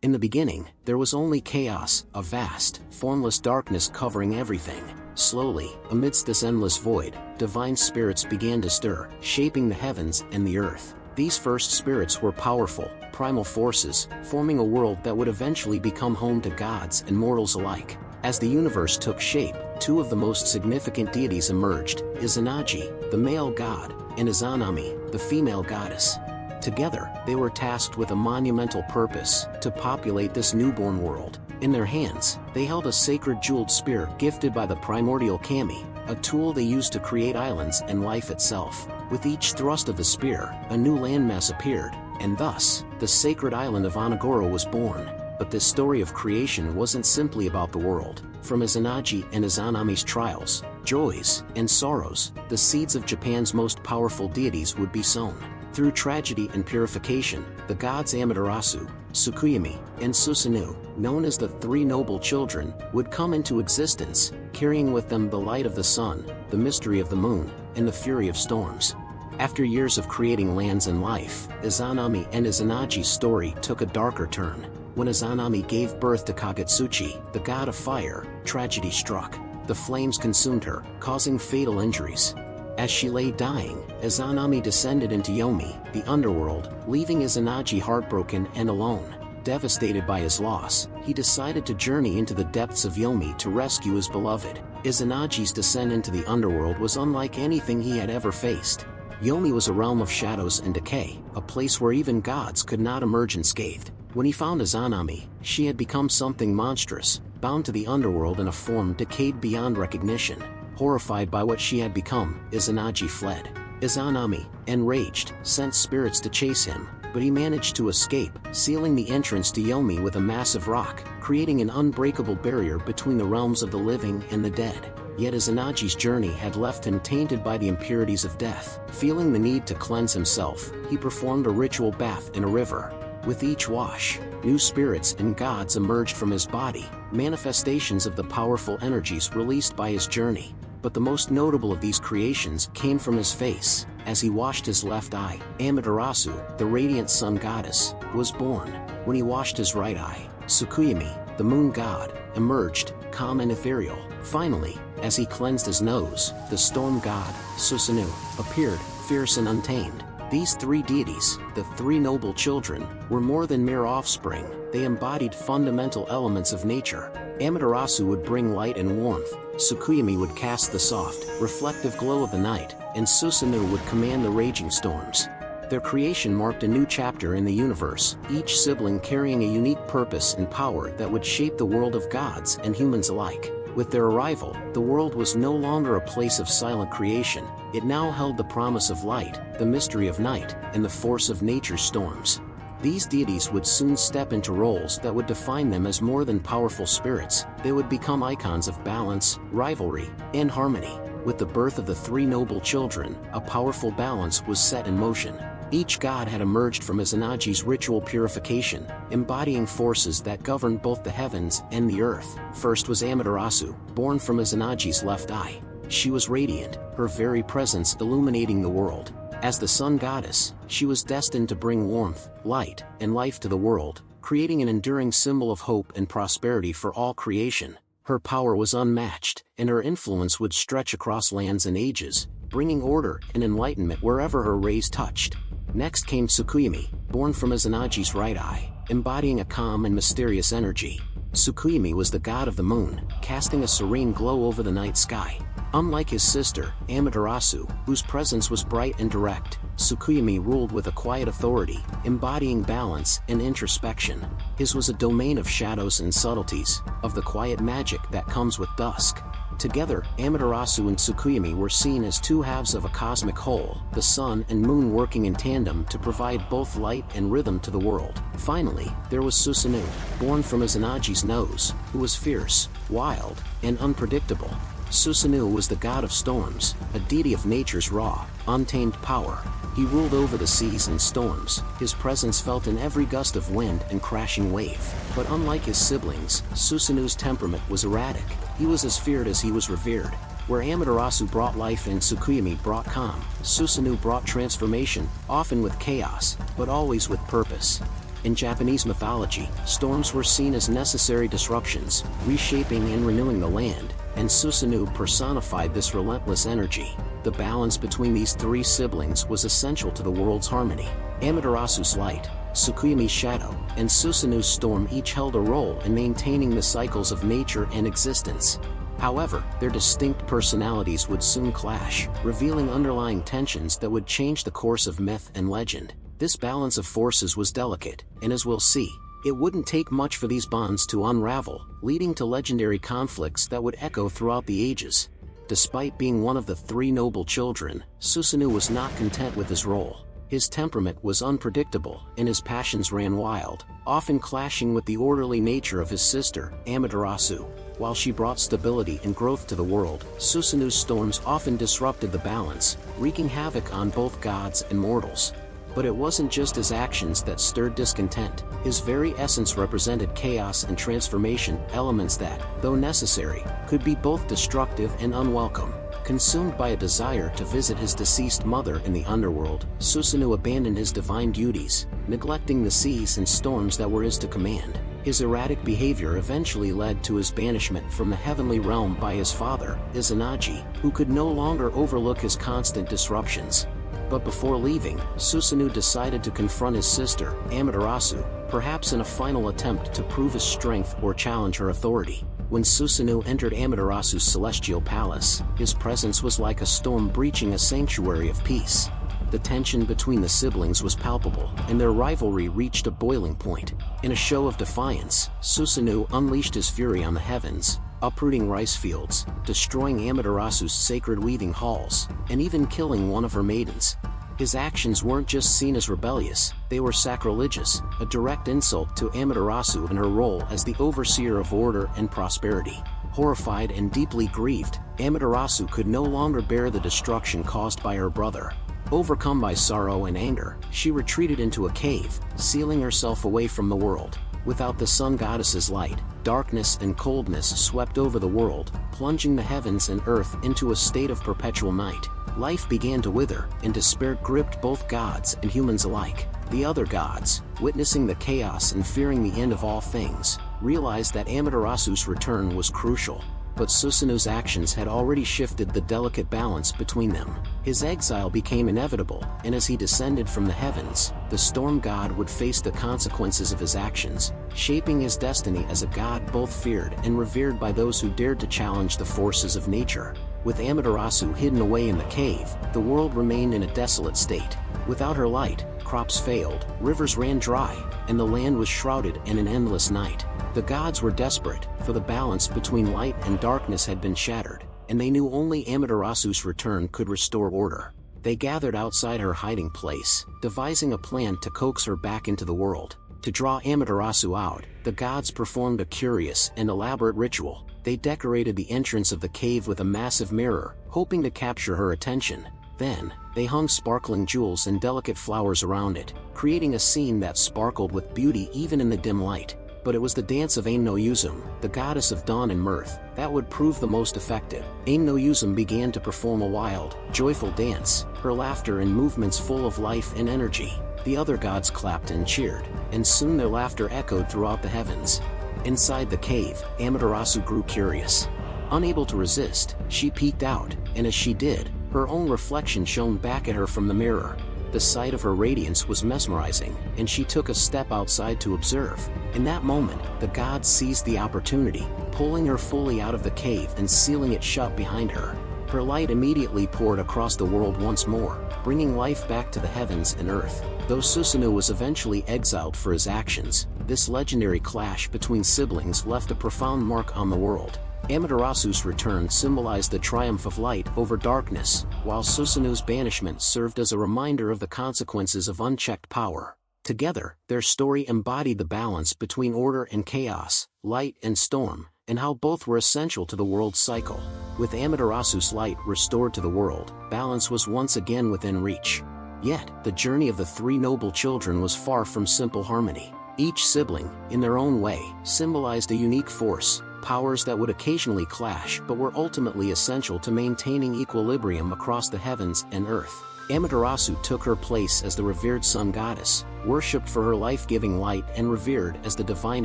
In the beginning, there was only chaos, a vast, formless darkness covering everything. Slowly, amidst this endless void, divine spirits began to stir, shaping the heavens and the earth. These first spirits were powerful, primal forces, forming a world that would eventually become home to gods and mortals alike. As the universe took shape, two of the most significant deities emerged: Izanagi, the male god, and Izanami, the female goddess. Together, they were tasked with a monumental purpose: to populate this newborn world. In their hands, they held a sacred jeweled spear gifted by the primordial kami, a tool they used to create islands and life itself. With each thrust of the spear, a new landmass appeared, and thus, the sacred island of Onogoro was born. But this story of creation wasn't simply about the world. From Izanagi and Izanami's trials, joys, and sorrows, the seeds of Japan's most powerful deities would be sown. Through tragedy and purification, the gods Amaterasu, Tsukuyomi, and Susanoo, known as the Three Noble Children, would come into existence, carrying with them the light of the sun, the mystery of the moon, and the fury of storms. After years of creating lands and life, Izanami and Izanagi's story took a darker turn. When Izanami gave birth to Kagetsuchi, the god of fire, tragedy struck. The flames consumed her, causing fatal injuries. As she lay dying, Izanami descended into Yomi, the underworld, leaving Izanagi heartbroken and alone. Devastated by his loss, he decided to journey into the depths of Yomi to rescue his beloved. Izanagi's descent into the underworld was unlike anything he had ever faced. Yomi was a realm of shadows and decay, a place where even gods could not emerge unscathed. When he found Izanami, she had become something monstrous, bound to the underworld in a form decayed beyond recognition. Horrified by what she had become, Izanagi fled. Izanami, enraged, sent spirits to chase him, but he managed to escape, sealing the entrance to Yomi with a massive rock, creating an unbreakable barrier between the realms of the living and the dead. Yet Izanagi's journey had left him tainted by the impurities of death. Feeling the need to cleanse himself, he performed a ritual bath in a river. With each wash, new spirits and gods emerged from his body, manifestations of the powerful energies released by his journey. But the most notable of these creations came from his face. As he washed his left eye, Amaterasu, the radiant sun goddess, was born. When he washed his right eye, Tsukuyomi, the moon god, emerged, calm and ethereal. Finally, as he cleansed his nose, the storm god, Susanoo, appeared, fierce and untamed. These three deities, the Three Noble Children, were more than mere offspring. They embodied fundamental elements of nature. Amaterasu would bring light and warmth, Tsukuyomi would cast the soft, reflective glow of the night, and Susanoo would command the raging storms. Their creation marked a new chapter in the universe, each sibling carrying a unique purpose and power that would shape the world of gods and humans alike. With their arrival, the world was no longer a place of silent creation. It now held the promise of light, the mystery of night, and the force of nature's storms. These deities would soon step into roles that would define them as more than powerful spirits. They would become icons of balance, rivalry, and harmony. With the birth of the Three Noble Children, a powerful balance was set in motion. Each god had emerged from Izanagi's ritual purification, embodying forces that governed both the heavens and the earth. First was Amaterasu, born from Izanagi's left eye. She was radiant, her very presence illuminating the world. As the sun goddess, she was destined to bring warmth, light, and life to the world, creating an enduring symbol of hope and prosperity for all creation. Her power was unmatched, and her influence would stretch across lands and ages, bringing order and enlightenment wherever her rays touched. Next came Tsukuyomi, born from Izanagi's right eye, embodying a calm and mysterious energy. Tsukuyomi was the god of the moon, casting a serene glow over the night sky. Unlike his sister, Amaterasu, whose presence was bright and direct, Tsukuyomi ruled with a quiet authority, embodying balance and introspection. His was a domain of shadows and subtleties, of the quiet magic that comes with dusk. Together, Amaterasu and Tsukuyomi were seen as two halves of a cosmic whole, the sun and moon working in tandem to provide both light and rhythm to the world. Finally, there was Susanoo, born from Izanagi's nose, who was fierce, wild, and unpredictable. Susanoo was the god of storms, a deity of nature's raw, untamed power. He ruled over the seas and storms, his presence felt in every gust of wind and crashing wave. But unlike his siblings, Susanoo's temperament was erratic. He was as feared as he was revered. Where Amaterasu brought life and Tsukuyomi brought calm, Susanoo brought transformation, often with chaos, but always with purpose. In Japanese mythology, storms were seen as necessary disruptions, reshaping and renewing the land, and Susanoo personified this relentless energy. The balance between these three siblings was essential to the world's harmony. Amaterasu's light, Tsukuyomi's shadow, and Susanoo's storm each held a role in maintaining the cycles of nature and existence. However, their distinct personalities would soon clash, revealing underlying tensions that would change the course of myth and legend. This balance of forces was delicate, and as we'll see, it wouldn't take much for these bonds to unravel, leading to legendary conflicts that would echo throughout the ages. Despite being one of the three noble children, Susanoo was not content with his role. His temperament was unpredictable, and his passions ran wild, often clashing with the orderly nature of his sister, Amaterasu. While she brought stability and growth to the world, Susanoo's storms often disrupted the balance, wreaking havoc on both gods and mortals. But it wasn't just his actions that stirred discontent. His very essence represented chaos and transformation, elements that, though necessary, could be both destructive and unwelcome. Consumed by a desire to visit his deceased mother in the underworld, Susanoo abandoned his divine duties, neglecting the seas and storms that were his to command. His erratic behavior eventually led to his banishment from the heavenly realm by his father, Izanagi, who could no longer overlook his constant disruptions. But before leaving, Susanoo decided to confront his sister, Amaterasu, perhaps in a final attempt to prove his strength or challenge her authority. When Susanoo entered Amaterasu's celestial palace, his presence was like a storm breaching a sanctuary of peace. The tension between the siblings was palpable, and their rivalry reached a boiling point. In a show of defiance, Susanoo unleashed his fury on the heavens, uprooting rice fields, destroying Amaterasu's sacred weaving halls, and even killing one of her maidens. His actions weren't just seen as rebellious, they were sacrilegious, a direct insult to Amaterasu and her role as the overseer of order and prosperity. Horrified and deeply grieved, Amaterasu could no longer bear the destruction caused by her brother. Overcome by sorrow and anger, she retreated into a cave, sealing herself away from the world. Without the sun goddess's light, darkness and coldness swept over the world, plunging the heavens and earth into a state of perpetual night. Life began to wither, and despair gripped both gods and humans alike. The other gods, witnessing the chaos and fearing the end of all things, realized that Amaterasu's return was crucial. But Susanoo's actions had already shifted the delicate balance between them. His exile became inevitable, and as he descended from the heavens, the storm god would face the consequences of his actions, shaping his destiny as a god both feared and revered by those who dared to challenge the forces of nature. With Amaterasu hidden away in the cave, the world remained in a desolate state. Without her light, crops failed, rivers ran dry, and the land was shrouded in an endless night. The gods were desperate, for the balance between light and darkness had been shattered, and they knew only Amaterasu's return could restore order. They gathered outside her hiding place, devising a plan to coax her back into the world. To draw Amaterasu out, the gods performed a curious and elaborate ritual. They decorated the entrance of the cave with a massive mirror, hoping to capture her attention. Then, they hung sparkling jewels and delicate flowers around it, creating a scene that sparkled with beauty even in the dim light. But it was the dance of Ain no Yuzum, the goddess of dawn and mirth, that would prove the most effective. Ain no Yuzum began to perform a wild, joyful dance, her laughter and movements full of life and energy. The other gods clapped and cheered, and soon their laughter echoed throughout the heavens. Inside the cave, Amaterasu grew curious. Unable to resist, she peeked out, and as she did, her own reflection shone back at her from the mirror. The sight of her radiance was mesmerizing, and she took a step outside to observe. In that moment, the gods seized the opportunity, pulling her fully out of the cave and sealing it shut behind her. Her light immediately poured across the world once more, bringing life back to the heavens and earth. Though Susanoo was eventually exiled for his actions, this legendary clash between siblings left a profound mark on the world. Amaterasu's return symbolized the triumph of light over darkness, while Susanoo's banishment served as a reminder of the consequences of unchecked power. Together, their story embodied the balance between order and chaos, light and storm, and how both were essential to the world's cycle. With Amaterasu's light restored to the world, balance was once again within reach. Yet, the journey of the three noble children was far from simple harmony. Each sibling, in their own way, symbolized a unique force, powers that would occasionally clash but were ultimately essential to maintaining equilibrium across the heavens and earth. Amaterasu took her place as the revered sun goddess, worshipped for her life-giving light and revered as the divine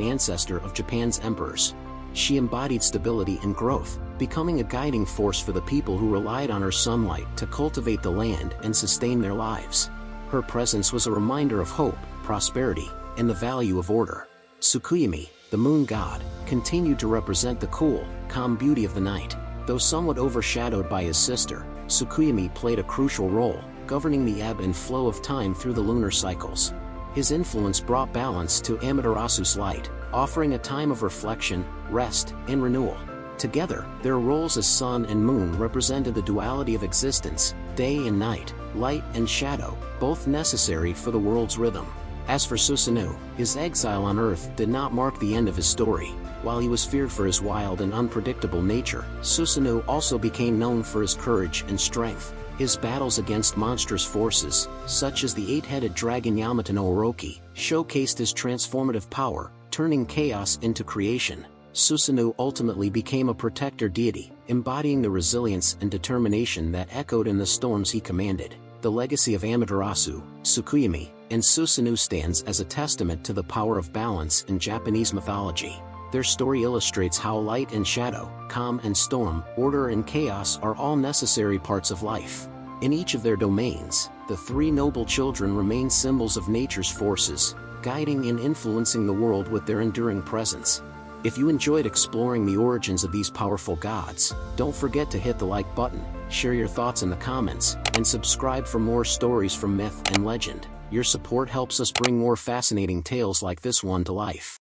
ancestor of Japan's emperors. She embodied stability and growth, becoming a guiding force for the people who relied on her sunlight to cultivate the land and sustain their lives. Her presence was a reminder of hope, prosperity, and the value of order. Tsukuyomi, the moon god, continued to represent the cool, calm beauty of the night. Though somewhat overshadowed by his sister, Tsukuyomi played a crucial role, governing the ebb and flow of time through the lunar cycles. His influence brought balance to Amaterasu's light, offering a time of reflection, rest, and renewal. Together, their roles as sun and moon represented the duality of existence, day and night, light and shadow, both necessary for the world's rhythm. As for Susanoo, his exile on Earth did not mark the end of his story. While he was feared for his wild and unpredictable nature, Susanoo also became known for his courage and strength. His battles against monstrous forces, such as the eight-headed dragon Yamato no Orochi, showcased his transformative power, turning chaos into creation. Susanoo ultimately became a protector deity, embodying the resilience and determination that echoed in the storms he commanded. The legacy of Amaterasu, Tsukuyomi, and Susanoo stands as a testament to the power of balance in Japanese mythology. Their story illustrates how light and shadow, calm and storm, order and chaos are all necessary parts of life. In each of their domains, the three noble children remain symbols of nature's forces, guiding and influencing the world with their enduring presence. If you enjoyed exploring the origins of these powerful gods, don't forget to hit the like button, share your thoughts in the comments, and subscribe for more stories from myth and legend. Your support helps us bring more fascinating tales like this one to life.